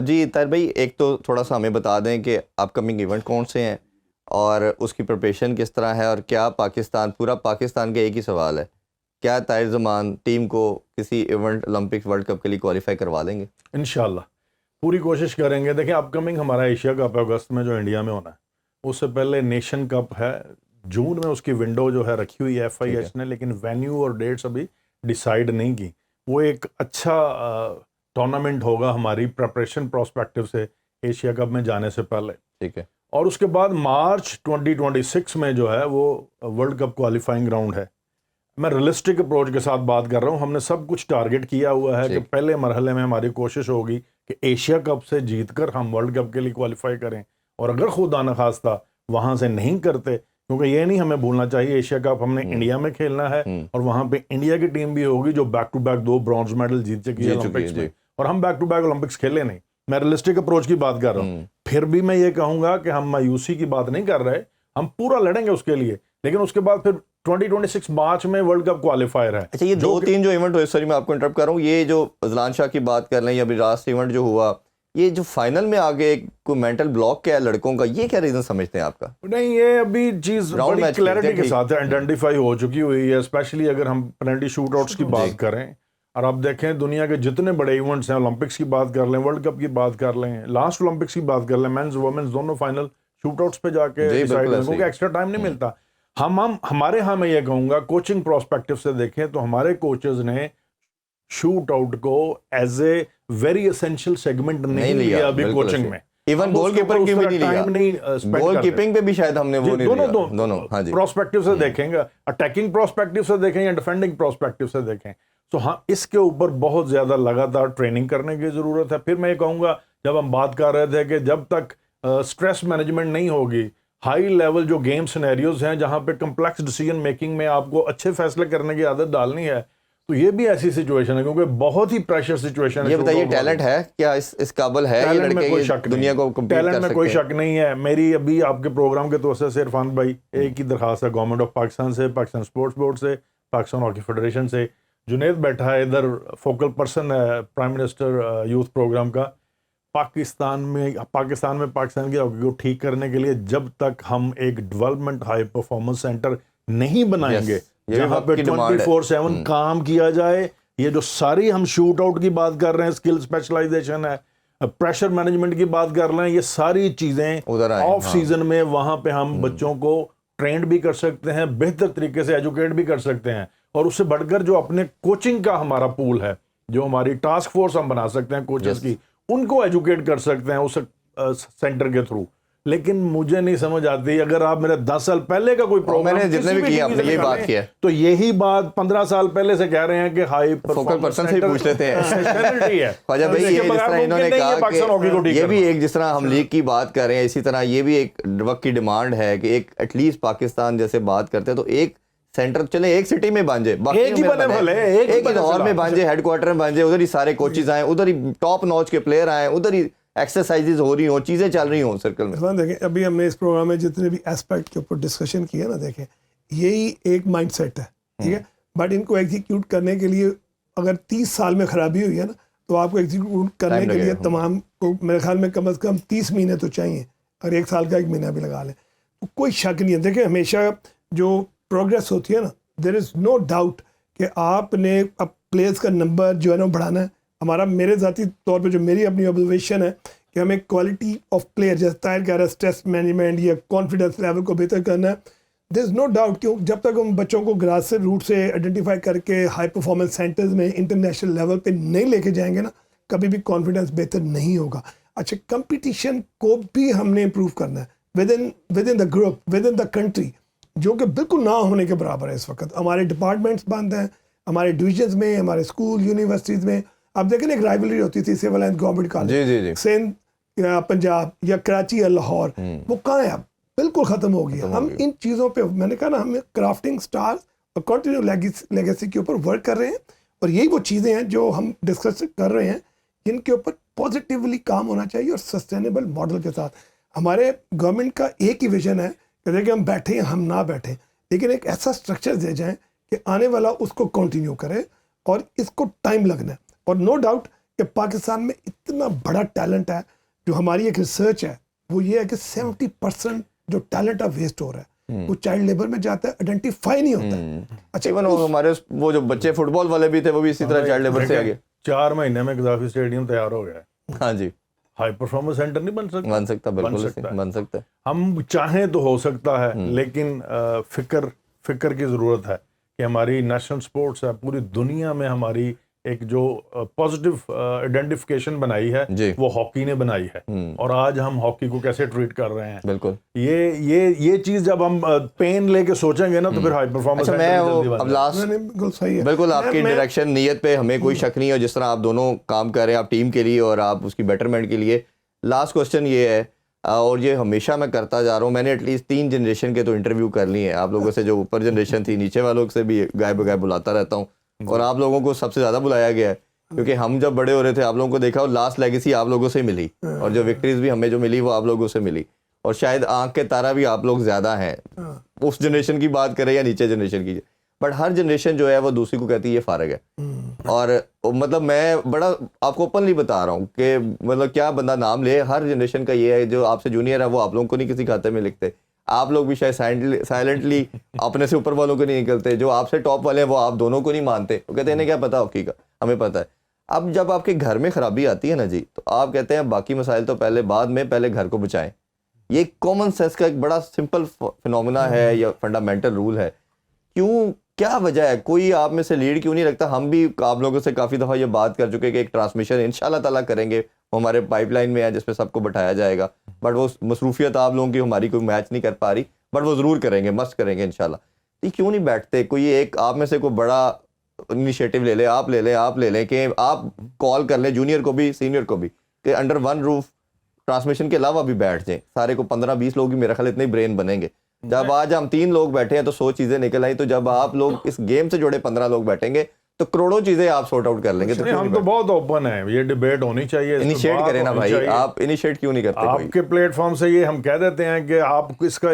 जी ताहिर भाई, एक तो थोड़ा सा हमें बता दें कि अपकमिंग इवेंट कौन से हैं और उसकी प्रिपरेशन किस तरह है, और क्या पाकिस्तान, पूरा पाकिस्तान का एक ही सवाल है, क्या ताहिर ज़मान टीम को किसी इवेंट ओलंपिक्स वर्ल्ड कप के लिए क्वालिफाई करवा देंगे? इंशाल्लाह पूरी कोशिश करेंगे। देखिए अपकमिंग हमारा एशिया कप है अगस्त में जो इंडिया में होना है, उससे पहले नेशन कप है जून में, उसकी विंडो जो है रखी हुई है FIH ने, लेकिन वेन्यू और डेट्स अभी डिसाइड नहीं की। वो एक अच्छा टूर्नामेंट होगा हमारी प्रिपरेशन प्रोस्पेक्टिव से एशिया कप में जाने से पहले। ठीक है। और उसके बाद मार्च 2026 में जो है वो वर्ल्ड कप क्वालिफाइंग राउंड है। मैं रियलिस्टिक अप्रोच के साथ बात कर रहा हूँ, हमने सब कुछ टारगेट किया हुआ है कि ठीक। पहले मरहले में हमारी कोशिश होगी कि एशिया कप से जीतकर हम वर्ल्ड कप के लिए क्वालिफाई करें, और अगर खुदा न खास्ता वहाँ से नहीं करते, क्योंकि ये नहीं हमें भूलना चाहिए एशिया कप हमने इंडिया में खेलना है, और वहाँ पे इंडिया की टीम भी होगी जो back to back 2 bronze medal जीत चुकी है ओलंपिक्स में, और हम बैक टू बैक ओलंपिक्स खेले नहीं। मैं रियलिस्टिक अप्रोच की बात कर रहा हूँ। फिर भी मैं ये कहूंगा कि हम मायूसी की बात नहीं कर रहे, हम पूरा लड़ेंगे उसके लिए, लेकिन उसके बाद फिर 2026 मार्च में वर्ल्ड कप क्वालिफायर है। अच्छा, ये 2-3 जो इवेंट हुए, सॉरी मैं आपको इंटरप्ट कर रहा हूँ, ये जो अजलान शाह की बात कर रहे हैं, अभी लास्ट इवेंट जो हुआ, ये जो फाइनल में आगे कोई मेंटल ब्लॉक क्या है लड़कों का, ये क्या रीजन समझते हैं आपका? नहीं, ये अभी चीज Round बड़ी match क्लैरिटी खेलते के हैं, साथ आइडेंटिफाई हो चुकी हुई है, स्पेशली अगर हम पेनल्टी शूटआउट्स की बात करें। और आप देखें दुनिया के जितने बड़े इवेंट्स हैं, ओलंपिक्स की बात कर लें, वर्ल्ड कप की बात कर लें, लास्ट ओलंपिक्स की बात कर लें, मेंस वुमेन्स दोनों फाइनल शूटआउट्स पे जाके जी, डिसाइड बिल्कुल होंगे, क्योंकि एक्स्ट्रा टाइम नहीं मिलता। हमारे यहाँ मैं ये कहूँगा कोचिंग प्रोस्पेक्टिव से देखें तो हमारे कोचेज ने शूट आउट को as a very essential segment नहीं लिया अभी बिल्कुल कोचिंग ऐसे। में। इवन हम गोलकीपर उसके की भी ऊपर नहीं लिया, टाइम नहीं spend गोल कर रहे। कीपिंग पे भी शायद हमने वो जी, नहीं लिया। दोनों हाँ जी। प्रोस्पेक्टिव से देखेंगे, अटैकिंग प्रोस्पेक्टिव से देखें या डिफेंडिंग प्रोस्पेक्टिव से देखें, तो हाँ इसके ऊपर बहुत ज्यादा लगातार ट्रेनिंग करने की जरूरत है। फिर मैं ये कहूँगा, जब हम बात कर रहे थे कि जब तक स्ट्रेस मैनेजमेंट नहीं होगी, हाई लेवल जो गेम सिनेरियोज हैं जहां पे कम्प्लेक्स डिसीजन मेकिंग में आपको अच्छे फैसले करने की आदत डालनी है, तो ये भी ऐसी सिचुएशन है क्योंकि बहुत ही प्रेशर सिचुएशन है। ये बताइए टैलेंट है क्या इस काबिल है ये लड़के, कोई शक दुनिया को compete कर टैलेंट में कोई सकते हैं? शक नहीं है। मेरी अभी आपके प्रोग्राम के तौर से इरफान भाई एक ही दरखास्त है गवर्नमेंट ऑफ पाकिस्तान से, पाकिस्तान स्पोर्ट्स बोर्ड से, पाकिस्तान हॉकी फेडरेशन से। जुनेद बैठा है इधर, फोकल पर्सन है प्राइम मिनिस्टर यूथ प्रोग्राम का। पाकिस्तान में पाकिस्तान की हॉकी को ठीक करने के लिए जब तक हम एक डेवलपमेंट हाई परफॉर्मेंस सेंटर नहीं बनाएंगे जहां पे 24/7 काम किया जाए, ये जो सारी हम शूट आउट की बात कर रहे हैं, स्किल स्पेशलाइजेशन है, प्रेशर मैनेजमेंट की बात कर रहे हैं, ये सारी चीजें ऑफ सीजन में वहां पे हम बच्चों को ट्रेंड भी कर सकते हैं, बेहतर तरीके से एजुकेट भी कर सकते हैं। और उससे बढ़कर जो अपने कोचिंग का हमारा पूल है, जो हमारी टास्क फोर्स हम बना सकते हैं कोचेस की, उनको एजुकेट कर सकते हैं उस सेंटर के थ्रू। लेकिन मुझे नहीं समझ आती, अगर आप मेरे 10 साल पहले का कोई प्रोग्राम मैंने जितने भी किया आपने ये बात किया, तो यही बात 15 साल पहले से कह रहे हैं कि हाई फोकल पर्सन से ही पूछ लेते हैं। है ख्वाजा भाई, ये जिस तरह इन्होंने कहा कि ये भी एक, जिस तरह हम लीग की बात कर रहे हैं, इसी तरह ये भी एक वक्त की डिमांड है कि एक एटलीस्ट पाकिस्तान जैसे बात करते हैं तो एक सेंटर चले, एक सिटी में बन जाए, एक ही बने भले, एक लाहौर में बन जाए, हेडक्वार्टर में बन जाए, उधर ही सारे कोचेज आए, उधर ही टॉप नॉच के प्लेयर आए, उधर ही एक्सरसाइजेज हो रही हो, चीजें चल रही हो सर्कल में। देखें अभी हमने इस प्रोग्राम में जितने भी एस्पेक्ट के ऊपर डिस्कशन किया ना, देखें यही एक माइंडसेट है, ठीक है। बट इनको एग्जीक्यूट करने के लिए अगर 30 साल में खराबी हुई है ना, तो आपको एग्जीक्यूट करने के लिए तमाम को मेरे ख्याल में कम से कम 30 महीने तो चाहिए, और 1 साल का 1 महीना भी लगा लें तो कोई शक नहीं है। देखिए हमेशा जो प्रोग्रेस होती है ना, देयर इज़ नो डाउट कि आपने अब प्लेयर्स का नंबर जो है ना बढ़ाना है। हमारा, मेरे ज़ाती तौर पे जो मेरी अपनी ऑब्जर्वेशन है कि हमें क्वालिटी ऑफ प्लेयर, जैसे ताहिर कह रहा है, स्ट्रेस मैनेजमेंट या कॉन्फिडेंस लेवल को बेहतर करना है। देयर इज़ नो डाउट कि जब तक हम बच्चों को ग्रास रूट से आइडेंटिफाई करके हाई परफॉर्मेंस सेंटर्स में इंटरनेशनल लेवल पे नहीं लेके जाएंगे ना, कभी भी कॉन्फिडेंस बेहतर नहीं होगा। अच्छा, कंपटीशन को भी हमने इम्प्रूव करना है with in the group, with in the country, जो कि बिल्कुल ना होने के बराबर है इस वक्त। हमारे डिपार्टमेंट्स बंद हैं, हमारे डिविजन्स में, हमारे स्कूल यूनिवर्सिटीज़ में। आप देखें एक राइवलरी होती थी civil and government college, Sindh या पंजाब या कराची या लाहौर, वो कहाँ है अब? बिल्कुल ख़त्म हो गई है। हम इन चीज़ों पे, मैंने कहा ना, हम क्राफ्टिंग स्टार्स और कंटिन्यू लेगेसी के ऊपर वर्क कर रहे हैं, और यही वो चीज़ें हैं जो हम डिस्कस कर रहे हैं, जिनके ऊपर पॉजिटिवली काम होना चाहिए और सस्टेनेबल मॉडल के साथ। हमारे गवर्नमेंट का एक ही विजन है कि हम बैठे हम ना बैठे, लेकिन एक ऐसा स्ट्रक्चर दे जाएं कि आने वाला उसको कंटिन्यू करे, और इसको टाइम लगना है। और नो डाउट कि पाकिस्तान में इतना बड़ा टैलेंट है। जो हमारी एक रिसर्च है वो ये है कि 70% जो टैलेंट है वेस्ट हो रहा है, वो चाइल्ड लेबर में जाता है, आइडेंटिफाई नहीं होता है। अच्छा, इवन हमारे वो जो बच्चे फुटबॉल वाले भी थे वो भी इसी तरह चाइल्ड लेबर से आ गए। 4 महीने में गद्दाफी स्टेडियम तैयार हो गया है। हाँ जी, हाई परफॉर्मेंस सेंटर नहीं बन सकता, बिल्कुल बन सकता है। हम चाहें तो हो सकता है, लेकिन फिक्र की ज़रूरत है कि हमारी नेशनल स्पोर्ट्स है, पूरी दुनिया में हमारी एक जो पॉजिटिव आइडेंटिफिकेशन बनाई है वो हॉकी ने बनाई है। और आज हम हॉकी को कैसे ट्रीट कर रहे हैं, बिल्कुल ये चीज जब हम पेन लेके सोचेंगे ना, तो फिर हाई परफॉर्मेंस। अच्छा, मैं अब लास्ट, बिल्कुल सही है, बिल्कुल आपकी डायरेक्शन, नीयत पे हमें कोई शक नहीं है, जिस तरह आप दोनों काम कर रहे हैं, आप टीम के लिए और आप उसकी बेटरमेंट के लिए। लास्ट क्वेश्चन ये है, और ये हमेशा मैं करता जा रहा हूँ, मैंने एटलीस्ट 3 जनरेशन के तो इंटरव्यू कर लिए हैं आप लोगों से, जो ऊपर जनरेशन थी, नीचे वालों से भी गाय बगाय बुलाता रहता हूँ, और आप लोगों को सबसे ज़्यादा बुलाया गया है, क्योंकि हम जब बड़े हो रहे थे आप लोगों को देखा, और लास्ट लेगेसी आप लोगों से मिली, और जो विक्ट्रीज भी हमें जो मिली वो आप लोगों से मिली, और शायद आंख के तारा भी आप लोग ज़्यादा हैं, उस जनरेशन की बात करें या नीचे जनरेशन की। बट हर जनरेशन जो है वो दूसरी को कहती है ये फारग है। और मतलब मैं बड़ा आपको ओपनली बता रहा हूँ कि मतलब क्या बंदा नाम ले, हर जनरेशन का ये है, जो आपसे जूनियर है वो आप लोगों को नहीं किसी खाते में लिखते, आप लोग भी शायद साइलेंटली अपने से ऊपर वालों को नहीं निकलते, जो आपसे टॉप वाले हैं वो आप दोनों को नहीं मानते, वो कहते हैं इन्हें क्या पता हॉकी का, हमें पता है। अब जब आपके घर में खराबी आती है ना जी, तो आप कहते हैं बाकी मसाइल तो पहले बाद में, पहले घर को बचाएं। ये कॉमन सेंस का एक बड़ा सिंपल फिनोमेना है या फंडामेंटल रूल है। क्यों, क्या वजह है, कोई आप में से लीड क्यों नहीं रखता? हम भी आप लोगों से काफ़ी दफ़ा ये बात कर चुके कि एक ट्रांसमिशन इंशाल्लाह ताला करेंगे, वो हमारे पाइपलाइन में है जिसपे सबको बैठाया जाएगा, बट वो मसरूफियत आप लोगों की हमारी कोई मैच नहीं कर पा रही, बट वो ज़रूर करेंगे, मस्त करेंगे इंशाल्लाह। ये क्यों नहीं बैठते? कोई एक आप में से कोई बड़ा इनिशिएटिव ले लें कि आप कॉल कर लें जूनियर को भी सीनियर को भी, कि अंडर वन रूफ ट्रांसमिशन के अलावा भी बैठ जाएं सारे को। 15-20 लोग भी मेरा ख्याल इतने ब्रेन बनेंगे। जब आज हम 3 लोग बैठे हैं तो 100 चीजें निकल आई, तो जब आप लोग इस गेम से जुड़े 15 लोग बैठेंगे तो करोड़ों चीजें आप सॉर्ट आउट कर लेंगे। तो हम तो बहुत ओपन है, ये डिबेट होनी चाहिए, इनिशिएट करें ना भाई, आप इनिशिएट क्यों नहीं करते? आपके प्लेटफॉर्म से ये हम कह देते हैं कि आप इसका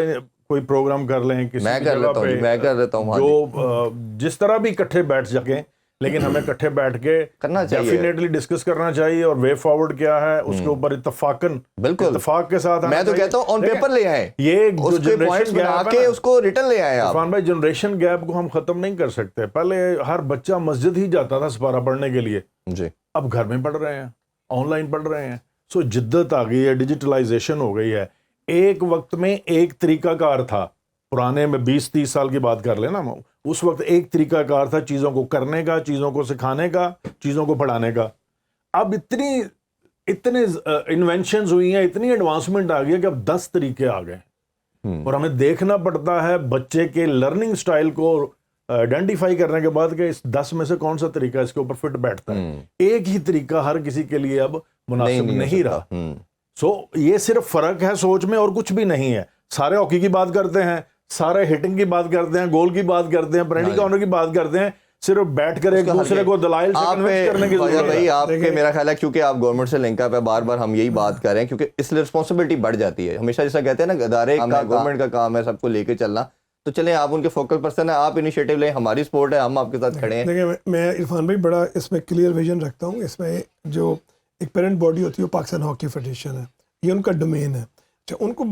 कोई प्रोग्राम कर लें, किसी मैं कर लेता हूं जो जिस तरह भी इकट्ठे बैठ सकें, लेकिन हमें इकट्ठे बैठ के करना चाहिए, डेफिनेटली डिस्कस करना चाहिए, और वे फॉरवर्ड क्या है उसके ऊपर इत्तेफाकन, बिल्कुल इत्तेफाक के साथ। मैं तो कहता हूँ ऑन पेपर ले आए, ये उसके पॉइंट्स बना के उसको रिटर्न ले आए आप। इरफान भाई, जनरेशन गैप को हम खत्म नहीं कर सकते। पहले हर बच्चा मस्जिद ही जाता था सपारा पढ़ने के लिए जी, अब घर में पढ़ रहे हैं, ऑनलाइन पढ़ रहे हैं। सो जिद्दत आ गई है, डिजिटलाइजेशन हो गई है। एक वक्त में एक तरीकाकार था, पुराने में 20-30 साल की बात कर लेना, उस वक्त एक तरीकाकार था चीज़ों को करने का, चीज़ों को सिखाने का, चीज़ों को पढ़ाने का। अब इतने इन्वेंशंस हुई हैं, इतनी एडवांसमेंट आ गई है कि अब 10 तरीके आ गए, और हमें देखना पड़ता है बच्चे के लर्निंग स्टाइल को आइडेंटिफाई करने के बाद कि इस 10 में से कौन सा तरीका इसके ऊपर फिट बैठता है। एक ही तरीका हर किसी के लिए अब मुनासिब नहीं रहा। सो ये सिर्फ फर्क है सोच में और कुछ भी नहीं है। सारे हॉकी की बात करते हैं, सारे हिटिंग की बात करते हैं, गोल की बात करते हैं, पेनल्टी कॉर्नर की बात करते हैं, सिर्फ बैठ कर एक दूसरे को दलाइल से कन्विंस करने की जरूरत है। आपके मेरा ख्याल है क्योंकि आप गवर्नमेंट से लिंक अप है, बार बार हम यही बात कर रहे हैं, क्योंकि इसलिए रिस्पॉन्सिबिलिटी बढ़ जाती है। हमेशा जैसा कहते हैं ना, अदारे का गवर्नमेंट का काम है सबको लेके चलना, तो चलें आप उनके फोकल पर्सन है, आप इनिशिएटिव लें, हमारी सपोर्ट है, हम आपके साथ खड़े हैं। देखिए, मैं इरफान भाई बड़ा इसमें क्लियर विजन रखता हूँ। इसमें जो एक पेरेंट बॉडी होती है वो पाकिस्तान हॉकी फेडरेशन है, ये उनका डोमेन है। अच्छा, उनको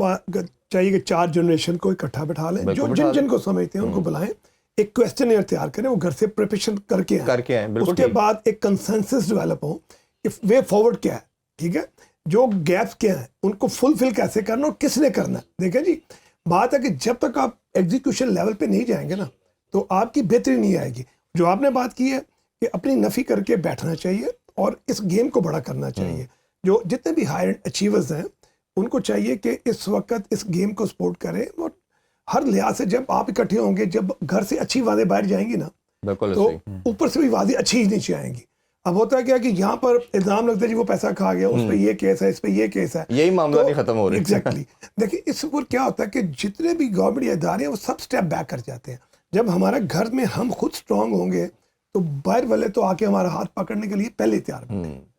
चाहिए कि 4 जनरेशन को इकट्ठा बैठा लें, बिल्कुल जो बैठा लें। जिनको समझते हैं उनको बुलाएं, एक क्वेश्चन तैयार करें, वो घर से प्रिपरेशन करके आएं, करके आए बिल्कुल उसके ठीक। बाद एक कंसेंसस डेवलप हो कि वे फॉरवर्ड क्या है, ठीक है, जो गैप्स क्या हैं उनको फुलफिल कैसे करना और किसने करना है। देखें जी, बात है कि जब तक आप एग्जीक्यूशन लेवल पे नहीं जाएंगे ना तो आपकी बेहतरी नहीं आएगी। जो आपने बात की है कि अपनी नफ़ी करके बैठना चाहिए और इस गेम को बड़ा करना चाहिए। जो जितने भी हायर अचीवर्स हैं उनको चाहिए कि इस वक्त इस गेम को सपोर्ट करें, और हर लिहाज से जब आप इकट्ठे होंगे, जब घर से अच्छी बातें बाहर जाएंगी ना बिल्कुल तो सही। ऊपर से भी वादी अच्छी ही नीचे आएंगी। अब होता है क्या कि यहाँ पर इल्जाम लगता है जी वो पैसा खा गया, उस पर ये केस है, इस पर ये केस है, यही मामला नहीं खत्म हो रहा। एग्जैक्टली। देखिए इस पर क्या होता है कि जितने भी गवर्नमेंट या इदारे हैं वो सब स्टेप बैक कर जाते हैं। जब हमारे घर में हम खुद स्ट्रांग होंगे तो बाहर वाले तो आके हमारा हाथ पकड़ने के लिए पहले तैयार होते हैं।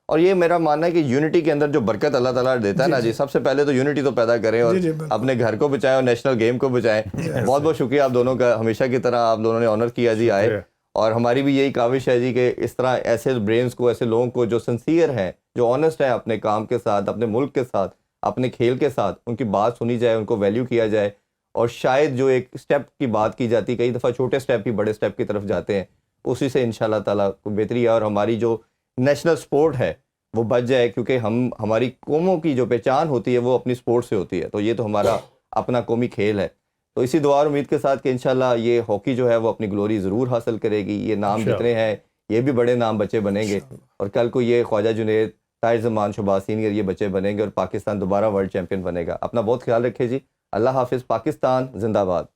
और ये मेरा मानना है कि यूनिटी के अंदर जो बरकत अल्लाह ताला देता है ना जी, सबसे पहले तो यूनिटी तो पैदा करें और जी, जी, बिल्कुल। अपने घर को बचाएं और नेशनल गेम को बचाएं। बहुत बहुत शुक्रिया आप दोनों का, हमेशा की तरह आप दोनों ने ऑनर किया जी आए। शुक्रिया। और हमारी भी यही काविश है जी कि इस तरह ऐसे ब्रेन्स को, ऐसे लोगों को जो सिंसियर हैं, जो ऑनेस्ट हैं अपने काम के साथ, अपने मुल्क के साथ, अपने खेल के साथ, उनकी बात सुनी जाए, उनको वैल्यू किया जाए। और शायद जो एक स्टेप की बात की जाती, कई दफ़ा छोटे स्टेप ही बड़े स्टेप की तरफ जाते हैं, उसी से इंशाल्लाह ताला को बेहतरी है और हमारी जो नेशनल स्पोर्ट है वो बच जाए, क्योंकि हमारी कौमों की जो पहचान होती है वो अपनी स्पोर्ट से होती है। तो ये तो हमारा अपना कौमी खेल है। तो इसी दुआ और उम्मीद के साथ कि इंशाल्लाह ये हॉकी जो है वो अपनी ग्लोरी ज़रूर हासिल करेगी। ये नाम जितने हैं ये भी बड़े नाम बच्चे बनेंगे और कल को ये ख्वाजा जुनैद, ताहिर ज़मान, शहबाज सीनियर ये बच्चे बनेंगे और पाकिस्तान दोबारा वर्ल्ड चैंपियन बनेगा। अपना बहुत ख्याल रखें जी। अल्लाह हाफिज़। पाकिस्तान जिंदाबाद।